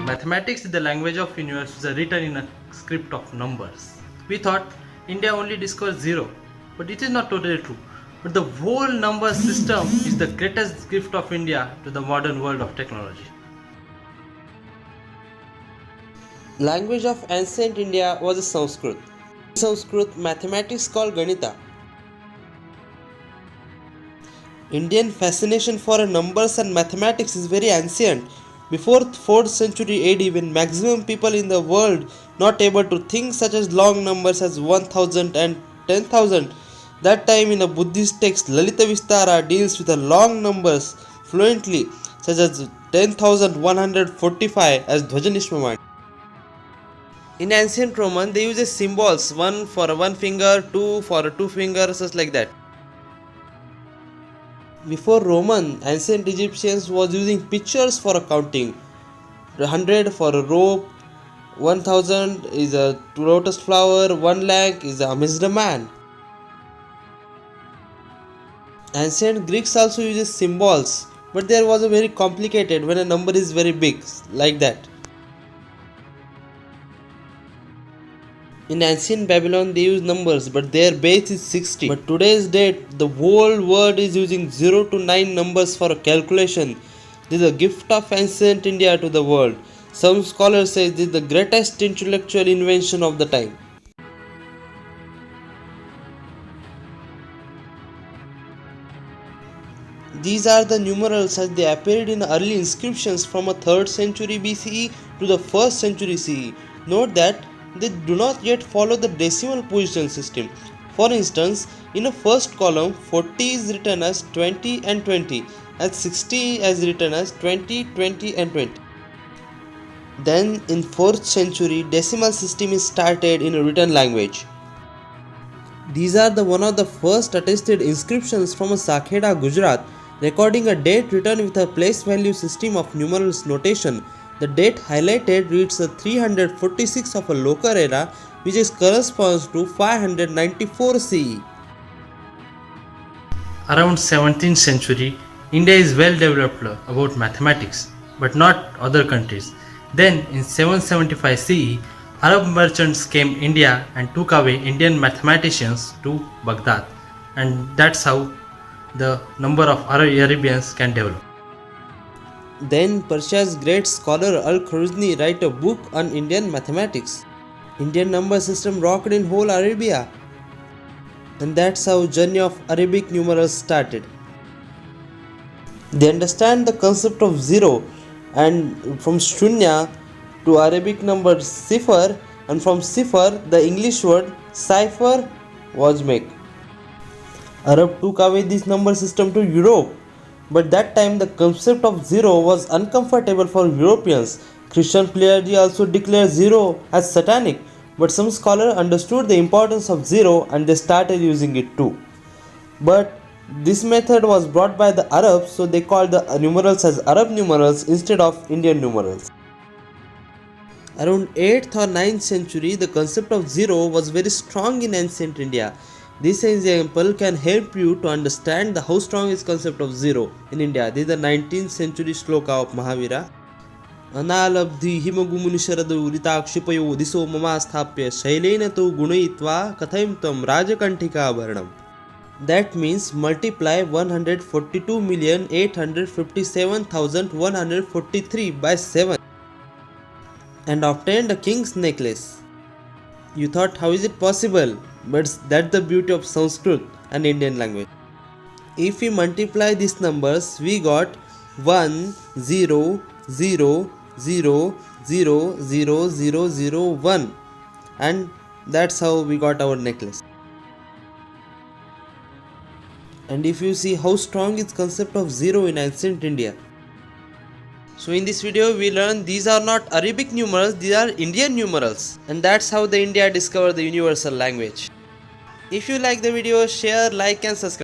mathematics is the language of universe is written in a script of numbers. We thought India only discovered 0, but it is not totally true. But the whole number system is the greatest gift of India to the modern world of technology. Language of ancient India was Sanskrit. In Sanskrit, mathematics called Ganita. Indian fascination for numbers and mathematics is very ancient. Before 4th century AD, when maximum people in the world not able to think such as long numbers as 1000 and 10,000, that time in a Buddhist text Lalita Vistara deals with the long numbers fluently, such as 10,145 as Dvajanishmaman. In ancient Roman, they use symbols, one for one finger, two for two fingers, such like that. Before Roman, ancient Egyptians was using pictures for counting. 100 for a rope, 1000 is a lotus flower, 1 lakh is a amazed man. Ancient Greeks also uses symbols, but there was a very complicated when a number is very big, like that. In ancient Babylon they use numbers, but their base is 60. But today's date, the whole world is using 0 to 9 numbers for calculation. This is a gift of ancient India to the world. Some scholars say this is the greatest intellectual invention of the time. These are the numerals as they appeared in early inscriptions from a 3rd century BCE to the 1st century CE. Note that they do not yet follow the decimal position system. For instance, in a first column, 40 is written as 20 and 20, as 60 is written as 20, 20 and 20. Then in 4th century, decimal system is started in a written language. These are the one of the first attested inscriptions from a Sakheda, Gujarat, recording a date written with a place value system of numerals notation. The date highlighted reads 346 of a local era, which is corresponds to 594 CE. Around 17th century, India is well developed about mathematics, but not other countries. Then in 775 CE, Arab merchants came India and took away Indian mathematicians to Baghdad, and that's how the number of Arabians can develop. Then Persia's great scholar Al-Khwarizmi wrote a book on Indian mathematics. Indian number system rocked in whole Arabia. And that's how journey of Arabic numerals started. They understand the concept of 0, and from Shunya to Arabic number Sifar, and from Sifar the English word cipher was made. Arab took away this number system to Europe. But that time the concept of 0 was uncomfortable for Europeans. Christian clergy also declared 0 as satanic, but some scholars understood the importance of 0 and they started using it too. But this method was brought by the Arabs, so they called the numerals as Arab numerals instead of Indian numerals. Around 8th or 9th century, the concept of 0 was very strong in ancient India. This example can help you to understand how strong is concept of 0 in India. This is the 19th century shloka of Mahavira. Analabdhi himagumunisharadu ritakshipayo diso mama sthapya shailena tu gunayitva kathayam tam rajakantika abharanam. That means multiply 142,857,143 by 7 and obtain the king's necklace. You thought, how is it possible? But that's the beauty of Sanskrit and Indian language. If we multiply these numbers, we got 1 0 0 0 0 0 0 0 1, and that's how we got our necklace. And if you see how strong is concept of 0 in ancient India. So in this video we learned these are not Arabic numerals, these are Indian numerals, and that's how the India discovered the universal language. If you like the video, share, like and subscribe.